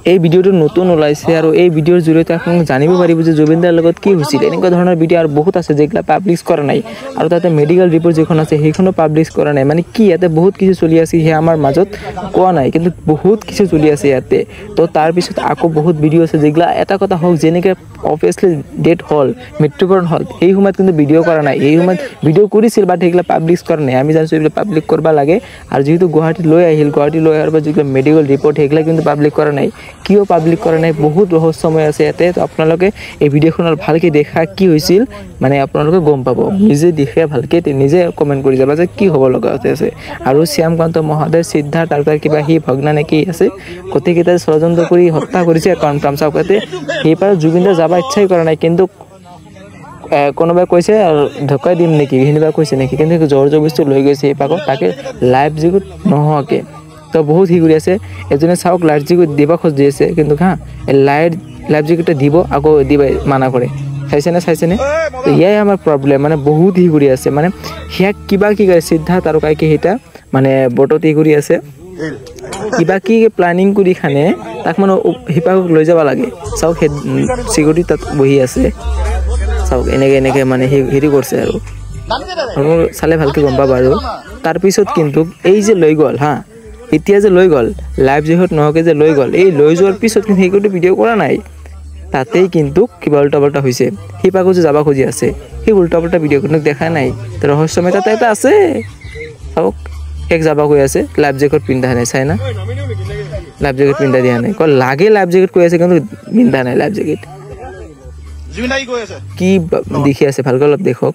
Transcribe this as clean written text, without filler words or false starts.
এই ভিডিওটো নতুন ওলাইছে আৰু এই ভিডিওৰ জৰিয়তে আপোনালোকে জানিব পাৰিব যে জুবিন দাৰ লগত কি হৈছিল এনেকুৱা ধৰণৰ ভিডিও আৰু বহুত আছে যেগুলা পাব্লিছ কৰা নাই আৰু তাতে মেডিকেল ৰিপৰ্ট যেখন আছে সেইখনো পাব্লিছ কৰা নাই মানে কি ইয়াতে বহুত কিছু চলি আছে হে আমাৰ মাজত কোৱা নাই কিন্তু বহুত কিছু চলি আছে ইয়াতে তো তাৰ পিছত আকৌ বহুত ভিডিও আছে যেগুলা এটা কথা হওক যেনেকে অবভিয়াসলি ডেট হল মৃত্যুবৰণ হল এই সময়ত কিন্তু ভিডিও কৰা নাই এই সময়ত ভিডিও কৰিছিল বাট সেইগুলা পাব্লিছ কৰা নাই আমি জানিছো এইগুলা পাব্লিক কৰবা লাগে আৰু যেহেতু গুৱাহাটী লৈ আহিল গুৱাহাটী লৈ আহাৰ যেগুলা মেডিকেল ৰিপৰ্ট সেইগুলা কিন্তু পাব্লিক কৰা নাই কিয় পাব্লিক কৰা নাই বহুত ৰহস্যময় আছে ইয়াতে তো আপোনালোকে এই ভিডিওখনৰ ভালকে দেখা কি হৈছিল মানে আপোনালোকে গম পাব নিজে দেখে ভালকে নিজে কমেন্ট কৰি যাবা যে কি হ'ব লগা আছে আৰু শ্যামকান্ত মহাদেৱ সিদ্ধাৰ্থ আৰু তাৰ কিবা হি ভগ্না নেকি আছে কতিকেইটা ষড়যন্ত্ৰ কৰি হত্যা কৰিছে কনফাৰ্ম চাওকাতে সেইপাৰ জুবিনদা যাবা ইচ্ছাই কৰা নাই কিন্তু কোনোবাই কৈছে ঢকাই দিম নেকি হিনিবা কৈছে নেকি কিন্তু জোৰ জবৰদস্তি লৈ গৈছে এই পাকক তাকে লাইভ জিগুত নহকে তো বহুত হি কৰি আছে এজনে চাওক লাইভ জিগুত দিবা খোজ দিছে কিন্তু হা লাইভ জিগুতে দিব আকৌ দিবা মানা কৰে চাইছেনে তো ইয়াই আমাৰ প্ৰবলেম মানে বহুত হি কৰি আছে মানে হিয়া কিবা কি কৰে সিদ্ধাৰ্থ আৰু কাইকে হিটা মানে বটতি কৰি আছে কিবা কি প্ল্যানিং কৰি খানে তাক মানে হিপাকক লৈ যাব লাগে চাওক সিকিউৰিটি তাত বহি আছে চাওক এনেকে মানে হেৰি কৰিছে আৰু চালে ভালকে গম পাবা আৰু তাৰ পিছত কিন্তু এই যে লৈ গল হা এতিয়া যে লৈ গল লাইভ জিহত নহকে যে লৈ গল এই লৈ যোৱাৰ পিছত কিন্তু হেইকটো ভিডিও কৰা নাই তাতেই কিন্তু কিবা উল্টা-পাল্টা হৈছে হিপাকো যে যাবা খুজি আছে সেই উল্টা-পাল্টা ভিডিও কিন্তু দেখা নাই তো ৰহস্যময় তাতে এটা আছে চাওক এক যাবা কৈ আছে লাইভ জেকেট পিন্ধা নাই চাই না লাইভ জেকেট পিন্ধা দিয়া নাই কল লাগে লাইভ জেকেট কৈ আছে কিন্তু পিন্ধা নাই লাইভ জেকেট কি দেখি আছে ভালকৈ অলপ দেখক